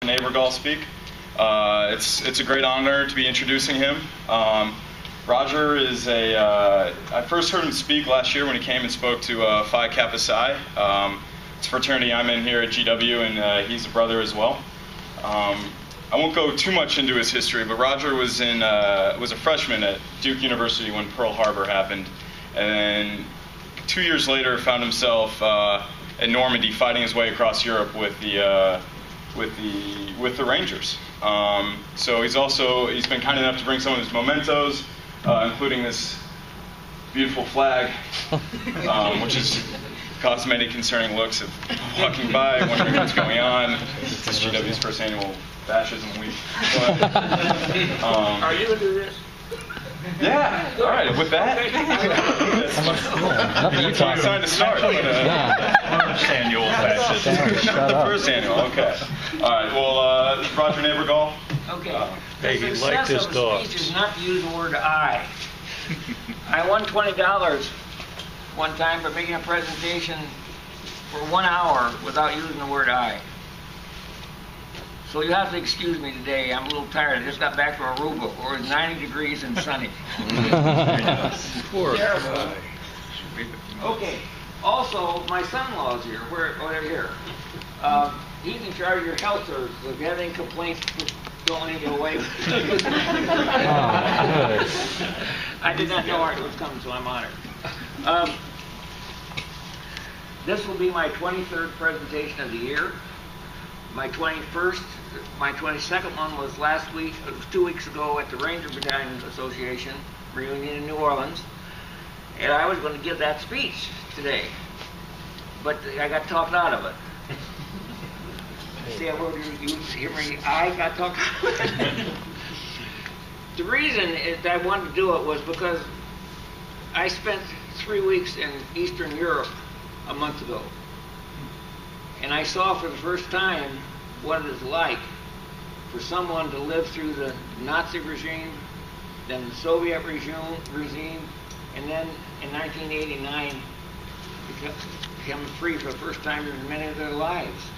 Neighborgall speak. It's a great honor to be introducing him. Roger is I first heard him speak last year when he came and spoke to Phi Kappa Psi. It's a fraternity I'm in here at GW, and he's a brother as well. I won't go too much into his history, but Roger was a freshman at Duke University when Pearl Harbor happened, and then 2 years later found himself at Normandy fighting his way across Europe with the Rangers. So he's been kind enough to bring some of his mementos, including this beautiful flag, which is caused many concerning looks of walking by, wondering what's going on. It's GW's first annual Fascism Week. But, are you going to do this? Yeah. All right. With that, it's time to start. First annual fascism. The first annual. Okay. All right. Well, Roger Neighborgall. Okay. Hey, he the liked success his of a dogs. speech is not to use the word I. I won $20 one time for making a presentation for 1 hour without using the word I. So you have to excuse me today. I'm a little tired. I just got back from Aruba, where it's 90 degrees and sunny. Poor Terrible. guy. Okay. Also, my son-in-law is here. They're here. He's in charge of your health service. So if you have any complaints, don't let me get away. I did not know Art was coming, so I'm honored. This will be my 23rd presentation of the year. My 22nd one was last week, 2 weeks ago at the Ranger Battalion Association reunion in New Orleans. And I was going to give that speech today, but I got talked out of it. See, you hear me? I got talked out of it. The reason that I wanted to do it was because I spent 3 weeks in Eastern Europe a month ago. And I saw for the first time what it is like for someone to live through the Nazi regime, then the Soviet regime, and then in 1989 become free for the first time in many of their lives.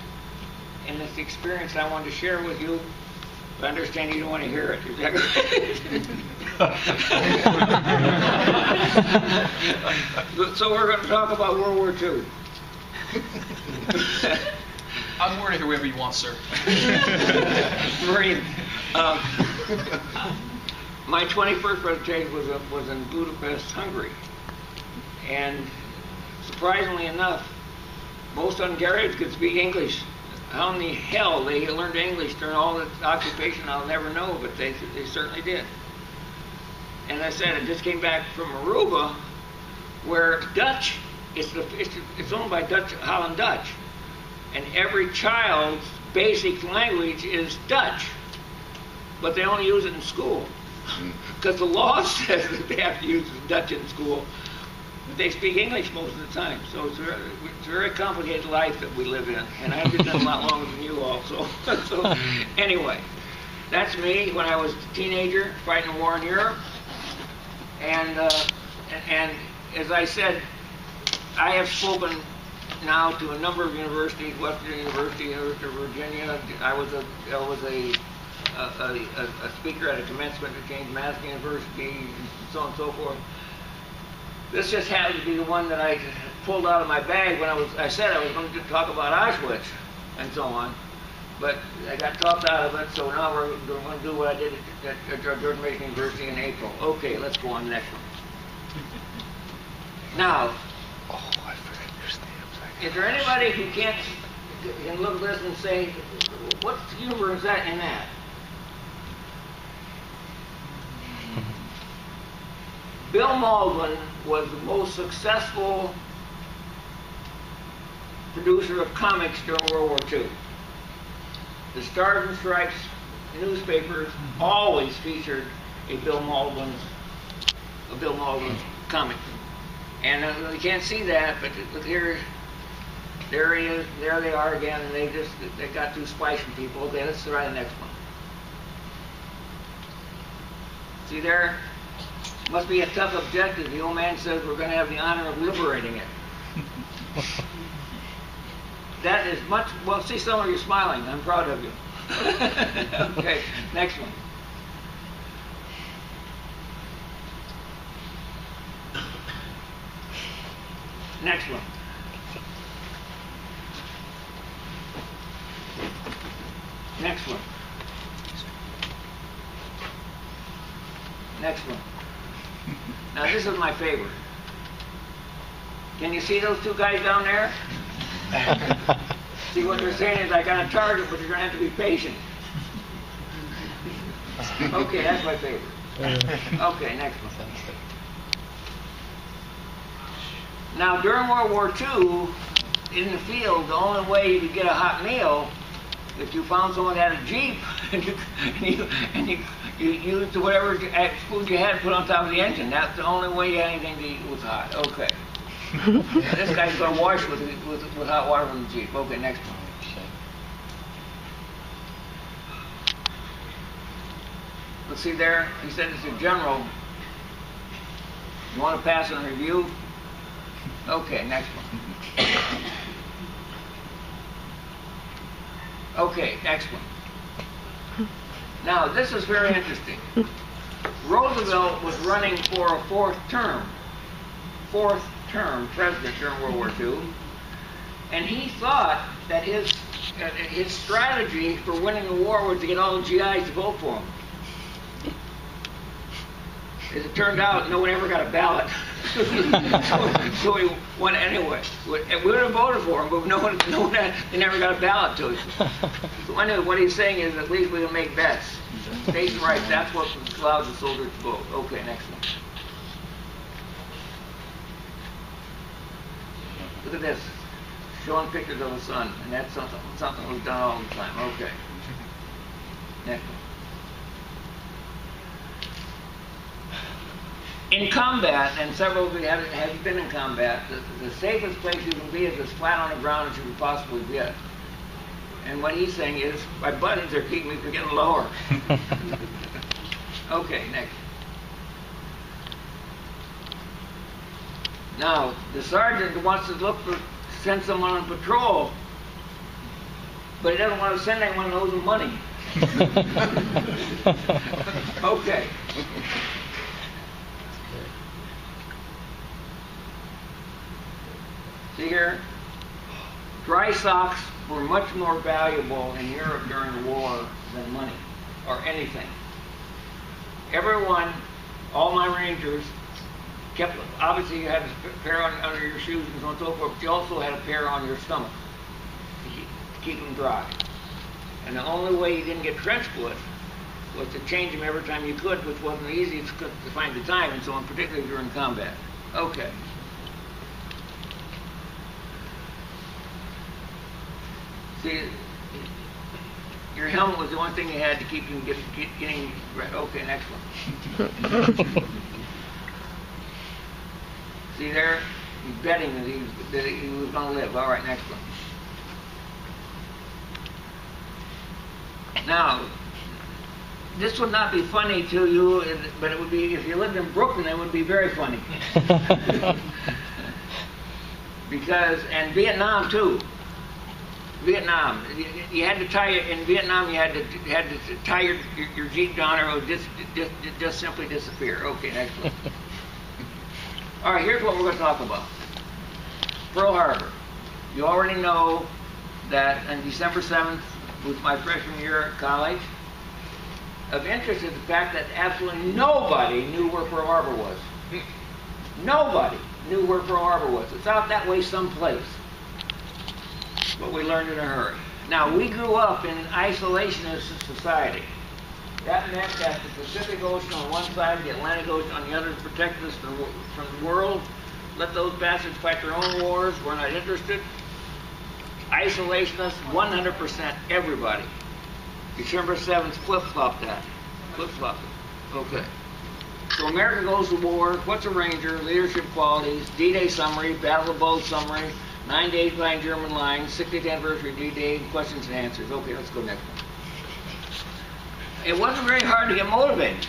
And it's the experience I wanted to share with you. But I understand you don't want to hear it. Is that right? So we're going to talk about World War II. I'm more to hear whatever you want, sir. Marine. My 21st presentation was in Budapest, Hungary. And surprisingly enough, most Hungarians could speak English. How in the hell they learned English during all the occupation, I'll never know, but they certainly did. And I said, I just came back from Aruba, where Dutch, it's owned by Holland Dutch. And every child's basic language is Dutch, but they only use it in school. Because the law says that they have to use Dutch in school. They speak English most of the time, so it's a very complicated life that we live in, and I've been done a lot longer than you all. So anyway, that's me when I was a teenager fighting a war in Europe, and as I said, I have spoken now to a number of universities, Western University, University of Virginia. I was a speaker at a commencement at James Madison University, and so on and so forth. This just happened to be the one that I pulled out of my bag when I said I was going to talk about Auschwitz and so on, but I got talked out of it. So now we're going to do what I did at George Mason University in April. Okay, let's go on to the next one. Now, is there anybody who can look at this and say, what humor is that in that? Bill Mauldin was the most successful producer of comics during World War II. The Stars and Stripes newspapers always featured a Bill Mauldin comic. And you can't see that, but look here, there he is, there they are again, and they got through splicing people. Okay, let's try the next one. See there? Must be a tough objective. The old man says we're going to have the honor of liberating it. That is much, well, see, some of you smiling. I'm proud of you. Okay, next one. Next one. Next one. Next one. Now this is my favorite. Can you see those two guys down there? See what they're saying is I got a target, but you're going to have to be patient. Okay, that's my favorite. Okay, next one. Now during World War II, in the field, the only way you could get a hot meal if you found someone that had a Jeep and you used whatever food you had to put on top of the engine. That's the only way you had anything to eat was hot. Okay. This guy's going to wash with hot water from the Jeep. Okay, next one. Let's see there. He said it's a general. You want to pass on review? Okay, next one. Okay, next one. Now, this is very interesting. Roosevelt was running for a fourth term president during World War II, and he thought that his strategy for winning the war was to get all the GIs to vote for him. As it turned out, no one ever got a ballot. so he won anyway. We would have voted for him, but they never got a ballot to him. So anyway, what he's saying is at least we can make bets. States' rights, that's what allows the soldiers to vote. Okay, next one. Look at this. Showing pictures of the sun, and that's something that was done all the time. Okay. Next one. In combat, and several of you have been in combat, the safest place you can be is as flat on the ground as you can possibly get. And what he's saying is, my buttons are keeping me from getting lower. Okay, next. Now, the sergeant wants to send someone on patrol, but he doesn't want to send anyone who owes him money. Okay. See here? Dry socks were much more valuable in Europe during the war than money or anything. Everyone, all my Rangers, obviously you had a pair under your shoes and so on and so forth, but you also had a pair on your stomach to keep them dry. And the only way you didn't get trench foot was to change them every time you could, which wasn't easy to find the time and so on, particularly during combat. Okay. See, your helmet was the one thing you had to keep you getting right. Okay, next one. See there? He's betting that he was going to live. All right, next one. Now, this would not be funny to you, but it would be, if you lived in Brooklyn, it would be very funny. Because, and Vietnam too. Vietnam, you had to tie it in Vietnam. You had to tie your Jeep down, or it would just simply disappear. Okay, next one. All right, here's what we're going to talk about. Pearl Harbor. You already know that on December 7th was my freshman year at college. Of interest is the fact that absolutely nobody knew where Pearl Harbor was. Nobody knew where Pearl Harbor was. It's out that way someplace. But we learned in a hurry. Now, we grew up in an isolationist society. That meant that the Pacific Ocean on one side, the Atlantic Ocean on the other, protected us from the world. Let those bastards fight their own wars. We're not interested. Isolationists, 100%, everybody. December 7th, flip-flopped that. Flip-flopped it. Okay. So America goes to war. What's a Ranger? Leadership qualities. D-Day summary. Battle of Bulge summary. 9 days behind German lines, 60th anniversary D-Day, questions and answers. Okay, let's go next one. It wasn't very hard to get motivated.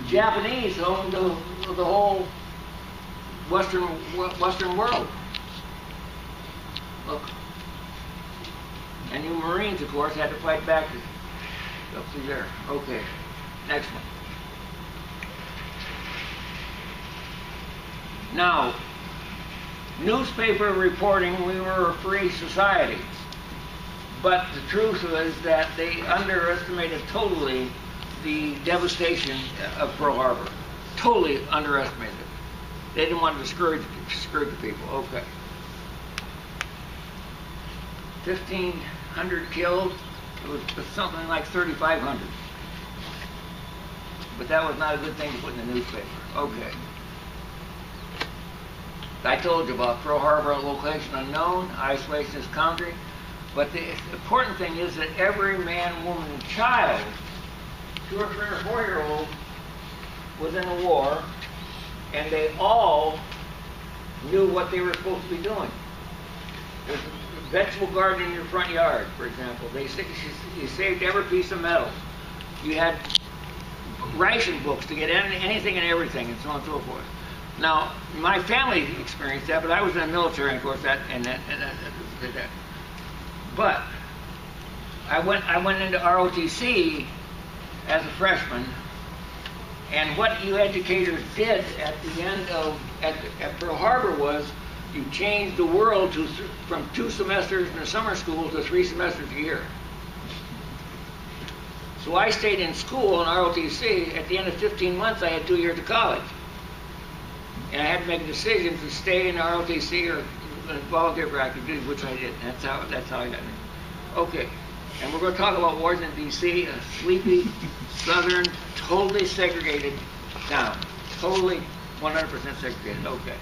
The Japanese owned the whole Western world. Look. And you Marines, of course, had to fight back up through there. Okay, next one. Now, newspaper reporting, we were a free society. But the truth was that they underestimated totally the devastation of Pearl Harbor. Totally underestimated it. They didn't want to discourage the people. Okay. 1,500 killed. It was something like 3,500. But that was not a good thing to put in the newspaper. Okay. I told you about Pearl Harbor, location unknown, isolationist country. But the important thing is that every man, woman, and child, 2 or 3 or 4-year-old, was in the war, and they all knew what they were supposed to be doing. There's a vegetable garden in your front yard, for example. You saved every piece of metal. You had ration books to get anything and everything, and so on and so forth. Now, my family experienced that, but I was in the military, and of course, that. But I went into ROTC as a freshman, and what you educators did at the end of at Pearl Harbor was you changed the world from 2 semesters in the summer school to 3 semesters a year. So I stayed in school in ROTC. At the end of 15 months, I had 2 years of college, and I had to make a decision to stay in ROTC or volunteer for active duty, which I did. That's how I got it. Okay, and we're going to talk about Washington, D.C., a sleepy, southern, totally segregated town. Totally 100% segregated. Okay.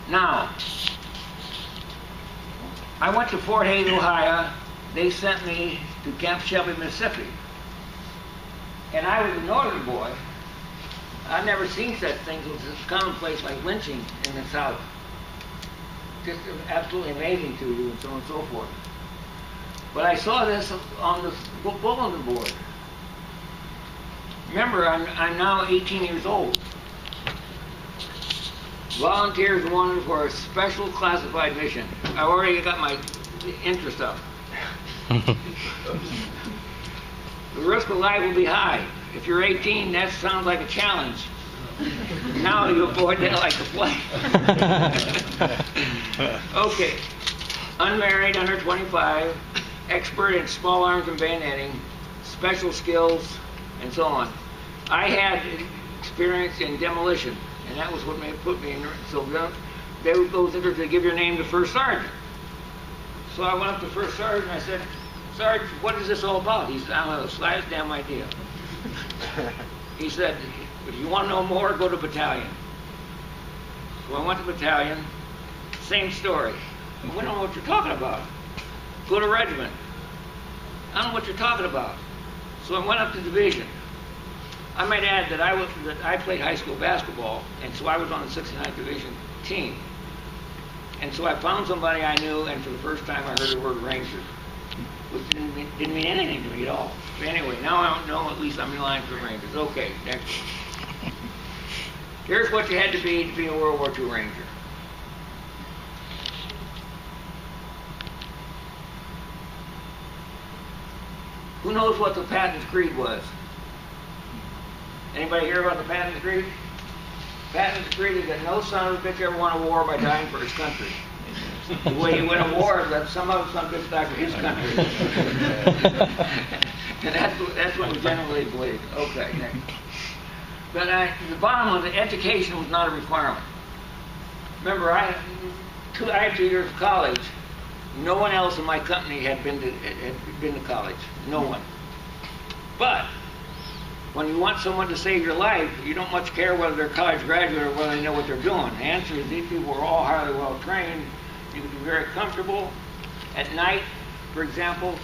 Now, I went to Fort Hays, Ohio. They sent me to Camp Shelby, Mississippi. And I was a northern boy. I've never seen such things as commonplace like lynching in the South. Just absolutely amazing to you, and so on and so forth. But I saw this on the bulletin board. Remember, I'm now 18 years old. Volunteers wanted for a special classified mission. I already got my interest up. The risk of life will be high. If you're 18, that sounds like a challenge. Now you avoid that like the plague. Okay. Unmarried, under 25, expert in small arms and bayoneting, special skills, and so on. I had experience in demolition, and that was what put me in. So they would go to give your name to first sergeant. So I went up to first sergeant and I said, "Sergeant, what is this all about?" He said, "I don't have the slightest damn idea." He said, "If you want to know more, go to battalion." So I went to battalion, same story. We don't know what you're talking about. Go to regiment. I don't know what you're talking about. So I went up to division. I might add that I played high school basketball, and so I was on the 69th Division team. And so I found somebody I knew, and for the first time I heard the word Ranger, which didn't mean anything to me at all. But anyway, now I don't know, at least I'm in line for Rangers. Okay, next. Here's what you had to be a World War II Ranger. Who knows what the Patton's Creed was? Anybody hear about the Patton's Creed? Patton's Creed is that no son of a bitch ever won a war by dying for his country. The way you win a war is that some of son of a bitch die for his country. And that's what we generally believe. Okay, next. But the bottom of the education was not a requirement. Remember, I had 2 years of college. No one else in my company had been to college. No one. But when you want someone to save your life, you don't much care whether they're college graduate or whether they know what they're doing. The answer is these people were all highly well trained. You could be very comfortable at night, for example,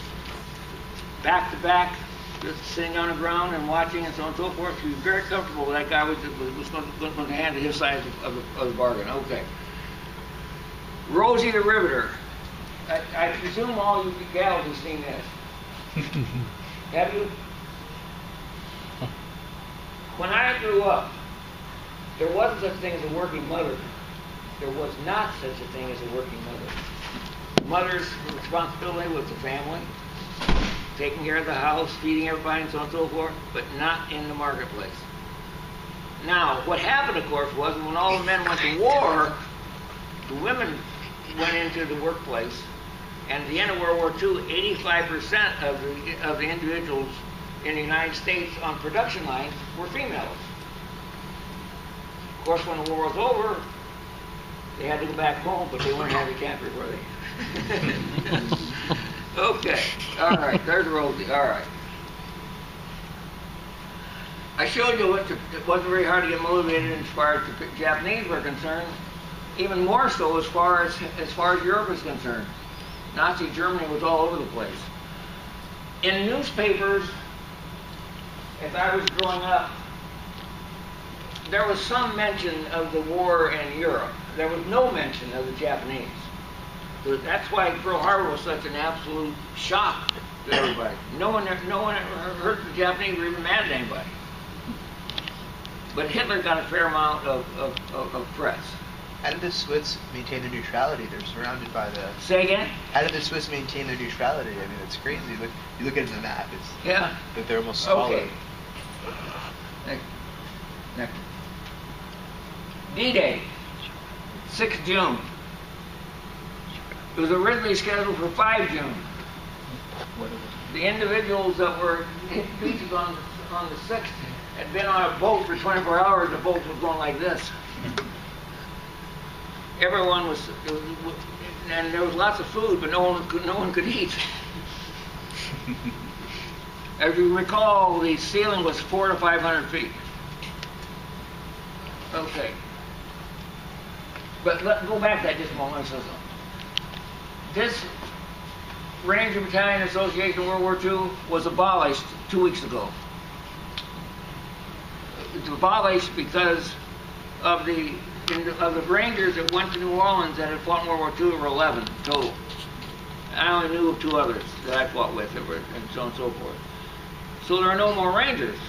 back to back, just sitting on the ground and watching and so on and so forth. You be very comfortable. That guy was going to handle his side of the bargain. Okay. Rosie the Riveter. I presume all you gals have seen this. Have you? When I grew up, there wasn't such a thing as a working mother. There was not such a thing as a working mother. The mother's responsibility was the family, taking care of the house, feeding everybody, and so on and so forth, but not in the marketplace. Now, what happened, of course, was when all the men went to war, the women went into the workplace, and at the end of World War II, 85% of the individuals in the United States on production lines were females. Of course, when the war was over, they had to go back home, but they weren't handicapped, were they? Okay, all right, there's Rosie, all right. I showed you it wasn't very hard to get motivated as far as the Japanese were concerned, even more so as far as Europe is concerned. Nazi Germany was all over the place. In newspapers, as I was growing up, there was some mention of the war in Europe. There was no mention of the Japanese. So that's why Pearl Harbor was such an absolute shock to everybody. No one ever heard the Japanese were even mad at anybody. But Hitler got a fair amount of press. How did the Swiss maintain their neutrality? They're surrounded by the... Say again? How did the Swiss maintain their neutrality? I mean, it's crazy. You look at the map, it's... Yeah. That they're almost swallowed. Okay. Next. D-Day, 6th June. It was originally scheduled for 5 June. The individuals that were hit beaches on the 6th had been on a boat for 24 hours. The boat was going like this. Everyone was, and there was lots of food, but no one could eat. As you recall, the ceiling was 400 to 500 feet. Okay. But go back to that just a moment. This Ranger Battalion Association in World War II was abolished 2 weeks ago. It's abolished because of the Rangers that went to New Orleans that had fought in World War II were 11 total. I only knew of 2 others that I fought with, and so on and so forth. So there are no more Rangers.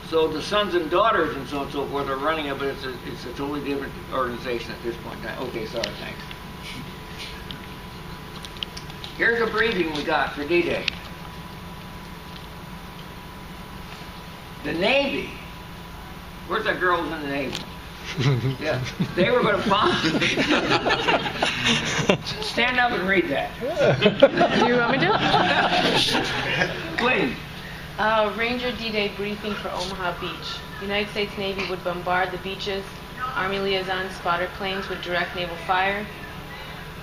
So the sons and daughters and so on and so forth are running it, but it's a totally different organization at this point in time. Okay, sorry, thanks. Here's a briefing we got for D-Day. The Navy. Where's that girl who's in the Navy? Yeah, they were going to bomb. Stand up and read that. Do you want me to? Please. Ranger D-Day briefing for Omaha Beach. United States Navy would bombard the beaches. Army liaison spotter planes would direct naval fire.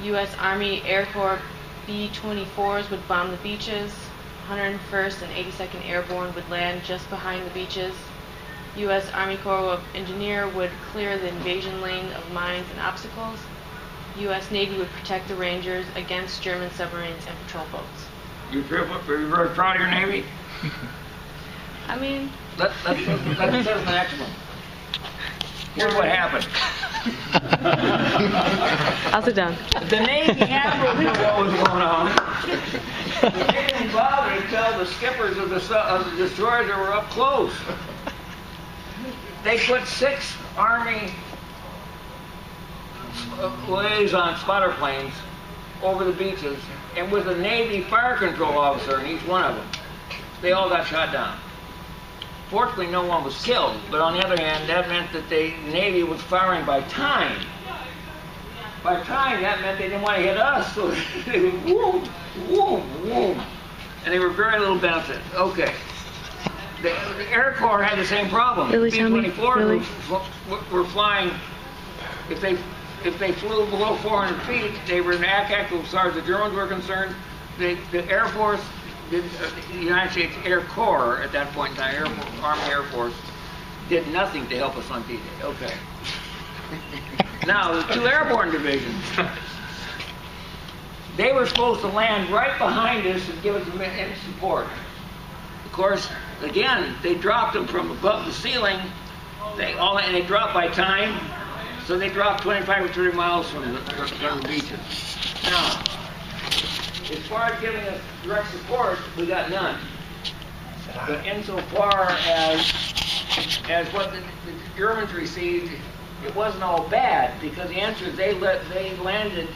U.S. Army Air Corps B-24s would bomb the beaches. 101st and 82nd Airborne would land just behind the beaches. U.S. Army Corps of Engineer would clear the invasion lane of mines and obstacles. U.S. Navy would protect the Rangers against German submarines and patrol boats. You're very proud of your Navy? I mean... Let's go to the next one. Here's what happened. I'll sit down. The Navy admiral knew what was going on. They didn't bother to tell the skippers of the destroyers that were up close. They put 6 Army liaison spotter planes over the beaches, and with a Navy fire control officer in each one of them. They all got shot down. Fortunately, no one was killed, but on the other hand, that meant that the Navy was firing by time. By time, that meant they didn't want to hit us, so they would whoom, whoom, whoom. And they were very little benefit. Okay. The Air Corps had the same problem. Really, B-24 were flying, if they flew below 400 feet, they were in ACAC as far as the Germans were concerned. The Air Force, the United States Air Corps at that point in time, Army Air Force, did nothing to help us on D-Day. Okay. Now, the 2 airborne divisions, they were supposed to land right behind us and give us immense support. Of course, again, they dropped them from above the ceiling, and they dropped by time, so they dropped 25 or 30 miles from the beaches. Now, as far as giving us direct support, we got none. But insofar as what the Germans received, it wasn't all bad, because the answer is they landed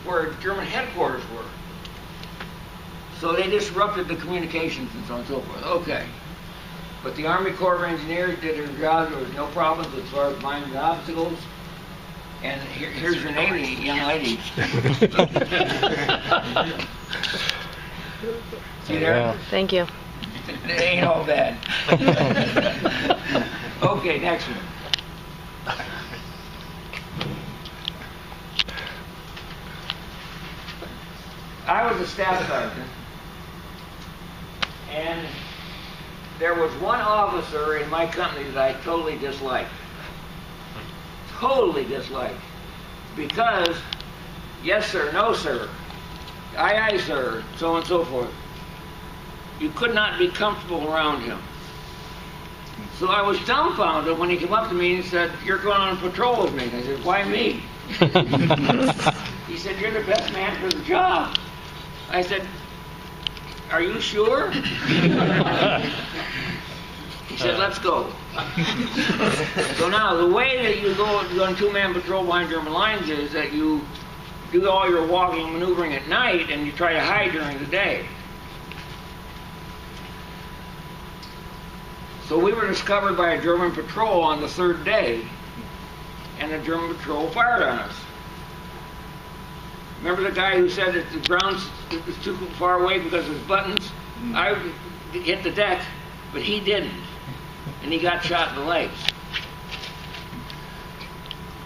where German headquarters were. So they disrupted the communications and so on and so forth. Okay. But the Army Corps of Engineers did their job. There was no problems as far as minding the obstacles. And here's your Navy, young lady. See there? Thank you. It ain't all bad. Okay, next one. I was a staff sergeant, and there was one officer in my company that I totally disliked. Totally disliked. Because, yes sir, no sir, aye aye sir, so on and so forth. You could not be comfortable around him. So I was dumbfounded when he came up to me and said, "You're going on patrol with me." And I said, "Why me?" He said, "You're the best man for the job." I said, "Are you sure?" He said, "Let's go." So now, the way that you go on two-man patrol behind German lines is that you do all your walking and maneuvering at night and you try to hide during the day. So we were discovered by a German patrol on the third day, and the German patrol fired on us. Remember the guy who said that the ground was too far away because of his buttons? I hit the deck, but he didn't. And he got shot in the legs.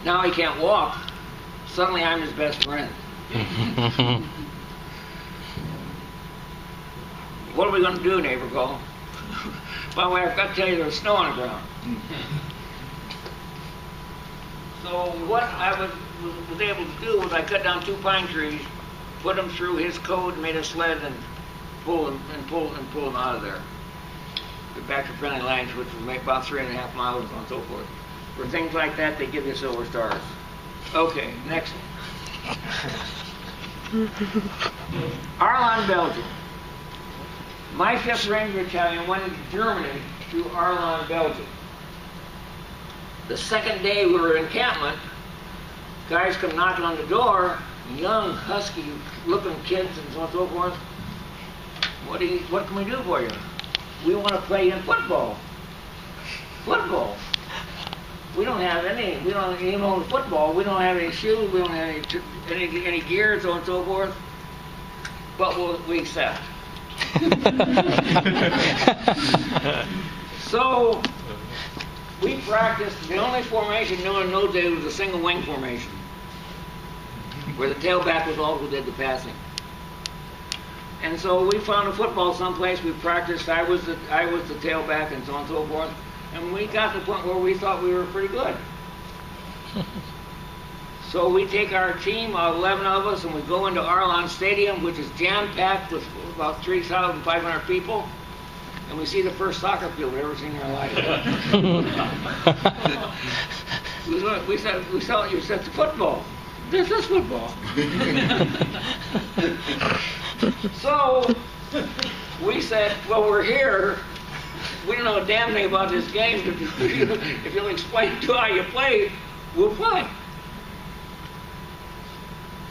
Now he can't walk. Suddenly I'm his best friend. What are we going to do, Neighborgall? By the way, I've got to tell you there's snow on the ground. So what I was able to do was I cut down 2 pine trees, put them through his coat, made a sled, and pull them out of there. Get back to friendly lines, which will make about 3.5 miles and so forth. For things like that, they give you silver stars. Okay, next one. Arlon, Belgium. My 5th Ranger Battalion went into Germany through Arlon, Belgium. The second day we were in encampment, guys come knocking on the door, young, husky-looking kids and so on and so forth. What can we do for you? We want to play in football. Football. We don't have any. We don't even own football. We don't have any shoes. We don't have any gear, so on and so forth. But we accept. So we practiced. The only formation known in those days was a single wing formation, where the tailback was all who did the passing. And so we found a football someplace. We practiced. I was the tailback, and so on and so forth. And we got to the point where we thought we were pretty good. So we take our team, 11 of us, and we go into Arlon Stadium, which is jam-packed with about 3,500 people. And we see the first soccer field we've ever seen in our life. we said, you said it's football. This is football. So we said, well, we're here. We don't know a damn thing about this game. If you'll explain to how you play, we'll play.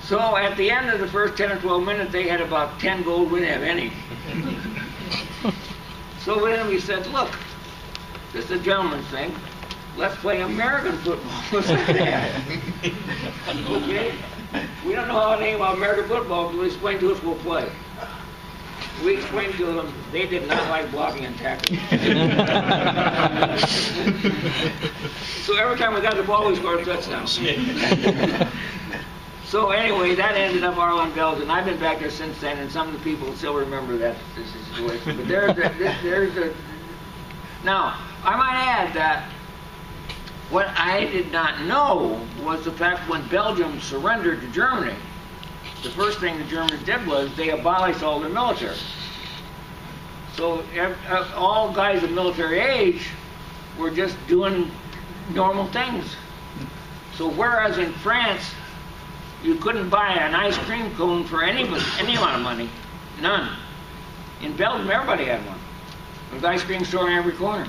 So at the end of the first 10 or 12 minutes, they had about 10 goals. We didn't have any. So then we said, look, this is a gentleman's thing. Let's play American football. What's that? Okay? We don't know anything about American football, but explain to us, we'll play. We explained to them, they did not like blocking and tackling. So every time we got the ball, we scored a touchdown. So anyway, that ended up Arlon, Belgium. I've been back there since then, and some of the people still remember that situation. But now, I might add that what I did not know was the fact when Belgium surrendered to Germany, the first thing the Germans did was they abolished all their military. So all guys of military age were just doing normal things. So whereas in France, you couldn't buy an ice cream cone for any amount of money, none. In Belgium, everybody had one. There was an ice cream store in every corner.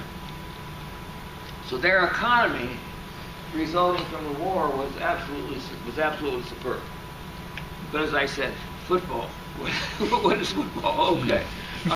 So their economy, resulting from the war, was absolutely superb. But as I said, football. What is football? Okay.